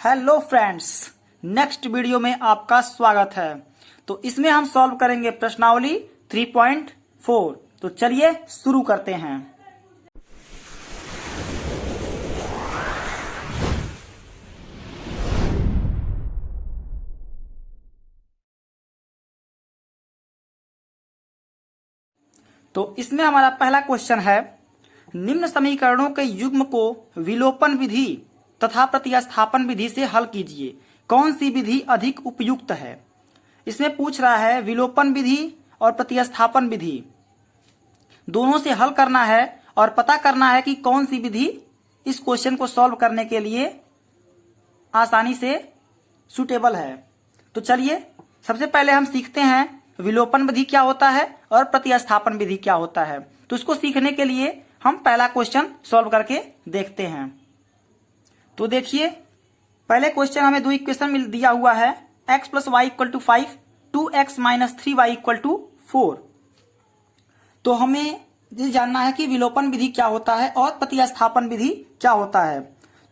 Hello friends, next video में आपका स्वागत है। तो इसमें हम सॉल्व करेंगे प्रश्नावली 3.4। तो चलिए शुरू करते हैं। तो इसमें हमारा पहला क्वेश्चन है, निम्न समीकरणों के युग्म को विलोपन विधि तथा प्रतिस्थापन विधि से हल कीजिए, कौन सी विधि अधिक उपयुक्त है। इसमें पूछ रहा है विलोपन विधि और प्रतिस्थापन विधि दोनों से हल करना है और पता करना है कि कौन सी विधि इस क्वेश्चन को सॉल्व करने के लिए आसानी से सुटेबल है। तो चलिए सबसे पहले हम सीखते हैं विलोपन विधि क्या होता है और प्रतिस्थापन विधि क्या होता है। तो इसको सीखने के लिए हम पहला क्वेश्चन सॉल्व करके देखते हैं। तो देखिए पहले क्वेश्चन हमें दो इक्वेशन मिल दिया हुआ है, x plus Y equal to 5, 2x minus 3y equal to 4। तो हमें ये जानना है कि विलोपन विधि क्या होता है और प्रतिस्थापन विधि क्या होता है।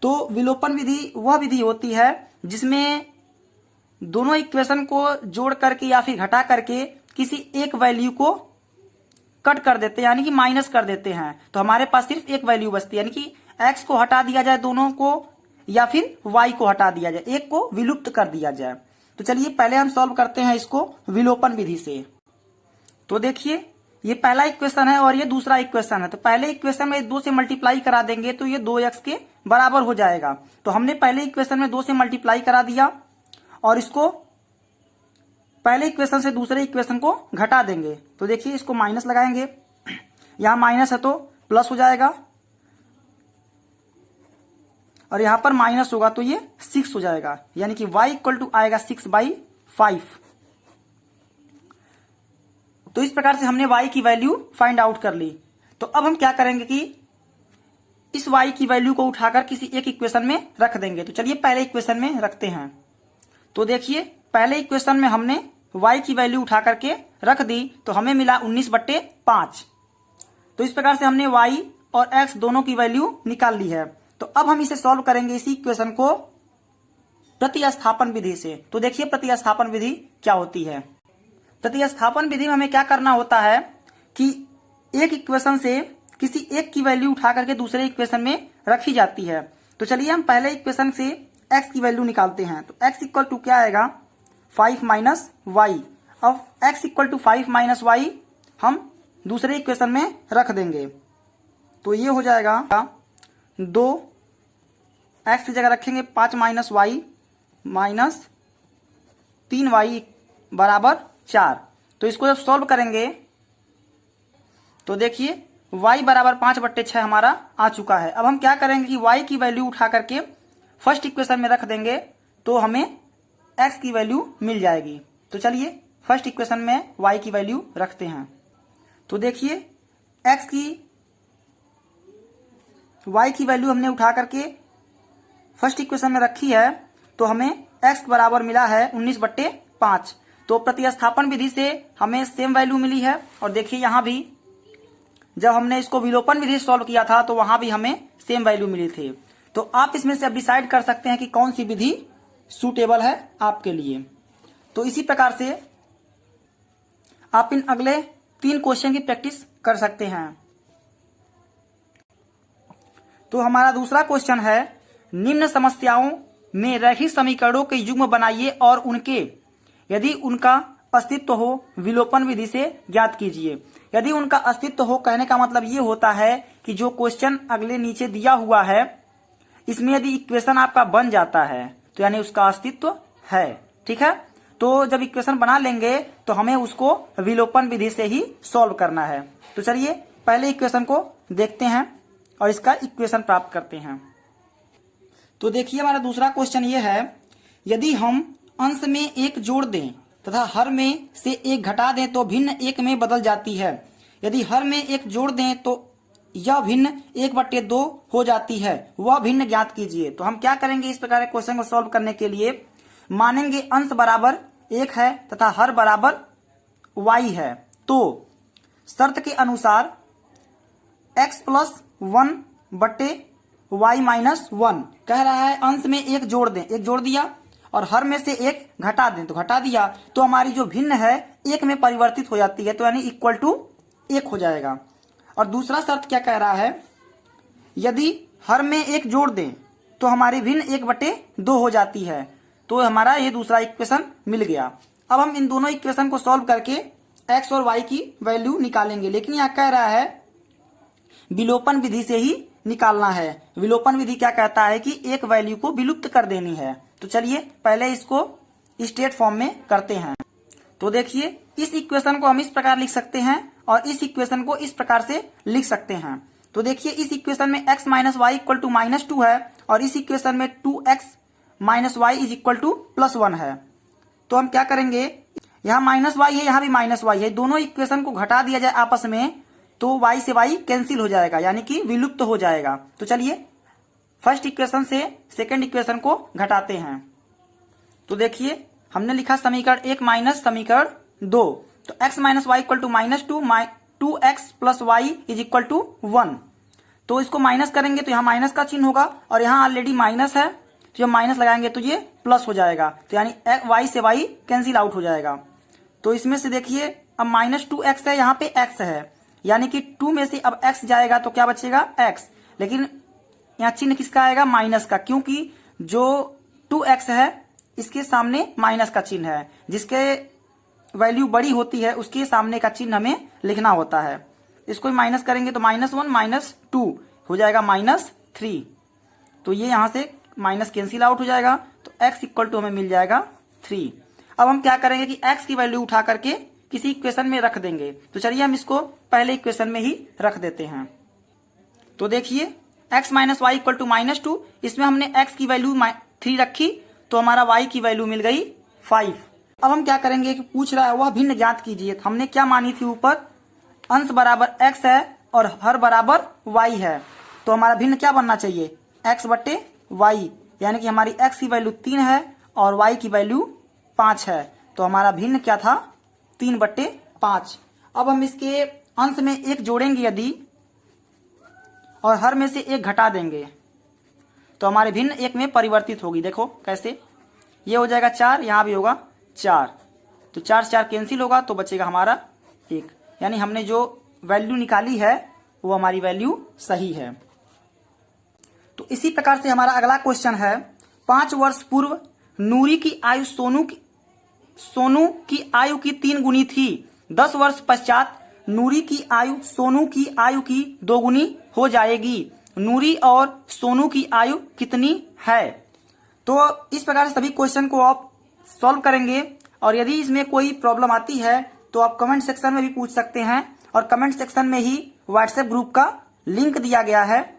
तो विलोपन विधि वह विधि होती है जिसमें दोनों इक्वेशन को जोड़ करके या फिर घटा करके किसी एक वैल्यू को कट कर देते हैं, यानी कि माइनस कर देते हैं। तो हमारे पास सिर्फ एक वैल्यू बचती है, यानी कि x को हटा दिया जाए दोनों को या फिर y को हटा दिया जाए, एक को विलुप्त कर दिया जाए। तो चलिए पहले हम सॉल्व करते हैं इसको विलोपन विधि से। तो देखिए ये पहला इक्वेशन है और ये दूसरा इक्वेशन है। तो पहले इक्वेशन में 2 से मल्टीप्लाई करा देंगे तो ये 2x के बराबर हो जाएगा। तो हमने पहले इक्वेशन में 2 से मल्टीप्लाई करा दिया और इसको पहले इक्वेशन से दूसरे इक्वेशन को घटा देंगे। तो देखिए इसको माइनस लगाएंगे, यहां माइनस है तो प्लस हो जाएगा और यहां पर माइनस होगा तो ये 6 हो जाएगा, यानी कि y इक्वल टू आएगा 6/5। तो इस प्रकार से हमने y की वैल्यू फाइंड आउट कर ली। तो अब हम क्या करेंगे कि इस y की वैल्यू को उठाकर किसी एक इक्वेशन में रख देंगे। तो चलिए पहले इक्वेशन में रखते हैं। तो देखिए पहले इक्वेशन में हमने y की वैल्यू उठा करके रख दी तो हमें मिला 19/5। तो इस प्रकार से हमने y और x दोनों की वैल्यू निकाल ली है। तो अब हम इसे सॉल्व करेंगे इसी इक्वेशन को प्रतिस्थापन विधि से। तो देखिए प्रतिस्थापन विधि क्या होती है। प्रतिस्थापन विधि में हमें क्या करना होता है कि एक इक्वेशन से किसी एक की वैल्यू उठा करके दूसरे इक्वेशन में रखी जाती है। तो चलिए हम पहले इक्वेशन से x की वैल्यू निकालते हैं। तो x इक्वल टू क्या आएगा 5 माइनस वाई। अब x equal to 5 minus Y हम दूसरे इक्वेशन में रख देंगे। तो ये हो जाएगा 2, x की जगह रखेंगे 5 माइनस वाई माइनस 3y बराबर 4। तो इसको जब सॉल्व करेंगे तो देखिए y बराबर 5/6 हमारा आ चुका है। अब हम क्या करेंगे कि y की वैल्यू उठा करके फर्स्ट इक्वेशन में रख देंगे तो हमें x की वैल्यू मिल जाएगी। तो चलिए फर्स्ट इक्वेशन में y की वैल्यू रखते हैं। तो देखिए y की वैल्यू हमने उठा करके फर्स्ट इक्वेशन में रखी है तो हमें x बराबर मिला है 19/5। तो प्रतिस्थापन विधि से हमें सेम वैल्यू मिली है। और देखिए यहां भी जब हमने इसको विलोपन विधि सॉल्व किया था तो वहां भी हमें सेम वैल्यू मिली थी। तो आप इसमें से अब डिसाइड कर सकते हैं कि कौन सी विधि सूटेबल है आपके लिए। तो इसी प्रकार से आप इन अगले 3 क्वेश्चन की प्रैक्टिस कर सकते हैं। तो हमारा दूसरा क्वेश्चन है, निम्न समस्याओं में रैखिक समीकरणों के युग्म बनाइए और उनके यदि उनका अस्तित्व हो विलोपन विधि से ज्ञात कीजिए। यदि उनका अस्तित्व हो कहने का मतलब ये होता है कि जो क्वेश्चन अगले नीचे दिया हुआ है इसमें यदि इक्वेशन आपका बन जाता है तो यानी उसका अस्तित्व है। ठीक है, तो जब इक्वेशन बना लेंगे तो हमें उसको विलोपन विधि से ही सॉल्व करना है। तो चलिए पहले इक्वेशन को देखते हैं और इसका इक्वेशन प्राप्त करते हैं। तो देखिए हमारा दूसरा क्वेश्चन ये है, यदि हम अंश में एक जोड़ दें तथा हर में से एक घटा दें तो भिन्न एक में बदल जाती है। यदि हर में एक जोड़ दें तो यह भिन्न 1/2 हो जाती है, वह भिन्न ज्ञात कीजिए। तो हम क्या करेंगे इस प्रकार के क्वेश्चन को सॉल्व करने के लिए, मानेंगे अंश बराबर 1 है तथा हर बराबर y है। तो शर्त के अनुसार x प्लस 1/2 y माइनस 1। कह रहा है अंश में एक जोड़ दें, एक जोड़ दिया, और हर में से एक घटा दें, तो घटा दिया, तो हमारी जो भिन्न है एक में परिवर्तित हो जाती है, तो यानी इक्वल टू 1 हो जाएगा। और दूसरा शर्त क्या कह रहा है, यदि हर में एक जोड़ दें तो हमारी भिन्न 1/2 हो जाती है, तो हमारा ये दूसरा इक्वेशन मिल गया। अब हम इन दोनों इक्वेशन को सॉल्व करके x और y की वैल्यू निकालेंगे, लेकिन यहाँ कह रहा है विलोपन विधि से ही निकालना है। विलोपन विधि क्या कहता है कि एक वैल्यू को विलुप्त कर देनी है। तो चलिए पहले इसको स्टेट फॉर्म में करते हैं। तो देखिए इस इक्वेशन को हम इस प्रकार लिख सकते हैं और इस इक्वेशन को इस प्रकार से लिख सकते हैं। तो देखिए इस इक्वेशन में x minus Y equal to -2 है और इस इक्वेशन में 2x minus Y is equal to +1 है। तो हम क्या करेंगे, यहाँ -y है, यहाँ भी -y है, दोनों इक्वेशन को घटा दिया जाए आपस में, तो y से y कैंसिल हो जाएगा, यानी कि विलुप्त हो जाएगा। तो चलिए फर्स्ट इक्वेशन से सेकंड इक्वेशन को घटाते हैं। तो देखिए हमने लिखा समीकरण 1 माइनस समीकरण 2, तो x minus Y equal to -2, 2x plus Y is equal to 1। तो इसको माइनस करेंगे तो यहाँ माइनस का चिन्ह होगा और यहाँ ऑलरेडी माइनस है, तो जब माइनस लगाएंगे तो ये प्लस हो जाएगा, तो यानी y से y कैंसिल आउट हो जाएगा। तो इसमें से देखिए अब -2x है, यहाँ पे x है, यानी कि 2 में से अब x जाएगा तो क्या बचेगा x, लेकिन यहाँ चिन्ह किसका आएगा, माइनस का, क्योंकि जो 2x है इसके सामने माइनस का चिन्ह है, जिसके वैल्यू बड़ी होती है उसके सामने का चिन्ह हमें लिखना होता है। इसको माइनस करेंगे तो -1 -2 हो जाएगा -3, तो ये यहाँ से माइनस कैंसिल आउट हो जाएगा, तो x इक्वल टू हमें मिल जाएगा 3। अब हम क्या करेंगे कि x की वैल्यू उठा करके किसी इक्वेशन में रख देंगे। तो चलिए हम इसको पहले इक्वेशन में ही रख देते हैं। तो देखिए x minus Y equal to -2, इसमें हमने x की वैल्यू 3 रखी, तो हमारा y की वैल्यू मिल गई 5। अब हम क्या करेंगे कि पूछ रहा है वह भिन्न ज्ञात कीजिए। हमने क्या मानी थी ऊपर, अंश बराबर x है और हर बराबर y है, तो हमारा भिन्न क्या बनना चाहिए, x/y, यानी कि हमारी x की वैल्यू 3 है और y की वैल्यू 5 है, तो हमारा भिन्न क्या था, 3/5। अब हम इसके अंश में एक जोड़ेंगे यदि और हर में से एक घटा देंगे, तो हमारे भिन्न एक में परिवर्तित होगी। देखो कैसे, ये हो जाएगा 4, यहाँ भी होगा 4, तो 4 से 4 कैंसिल होगा, तो बचेगा हमारा 1, यानी हमने जो वैल्यू निकाली है वो हमारी वैल्यू सही है। तो इसी प्रकार से हमारा अगला क्वेश्चन है, 5 वर्ष पूर्व नूरी की आयु सोनू की आयु की 3 गुनी थी। 10 वर्ष पश्चात नूरी की आयु सोनू की आयु की 2 गुनी हो जाएगी। नूरी और सोनू की आयु कितनी है। तो इस प्रकार से सभी क्वेश्चन को आप सॉल्व करेंगे, और यदि इसमें कोई प्रॉब्लम आती है तो आप कमेंट सेक्शन में भी पूछ सकते हैं, और कमेंट सेक्शन में ही व्हाट्सएप ग्रुप का लिंक दिया गया है,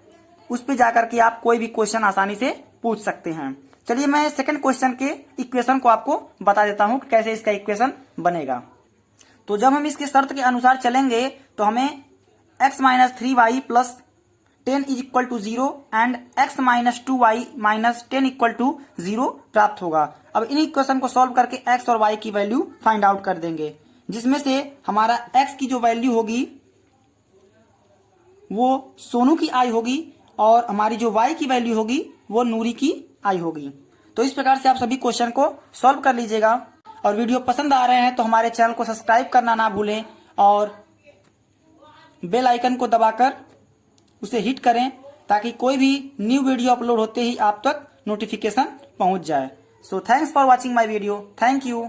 उस पर जाकर के आप कोई भी क्वेश्चन आसानी से पूछ सकते हैं। चलिए मैं सेकंड क्वेश्चन के इक्वेशन को आपको बता देता हूं कि कैसे इसका इक्वेशन बनेगा। तो जब हम इसके शर्त के अनुसार चलेंगे तो हमें x minus 3y plus 10 is equal to 0 and x minus 2y minus 10 equal to 0 प्राप्त होगा। अब इन इक्वेशन को सॉल्व करके x और y की वैल्यू फाइंड आउट कर देंगे, जिसमें से हमारा x की जो वैल्यू होगी वो सोनू की आयु होगी और हमारी जो y की वैल्यू होगी वो नूरी की आयु होगी। तो इस प्रकार से आप सभी क्वेश्चन को सॉल्व कर लीजिएगा, और वीडियो पसंद आ रहे हैं तो हमारे चैनल को सब्सक्राइब करना ना भूलें और बेल आइकन को दबाकर उसे हिट करें, ताकि कोई भी न्यू वीडियो अपलोड होते ही आप तक नोटिफिकेशन पहुंच जाए। So thanks for watching my video. Thank you.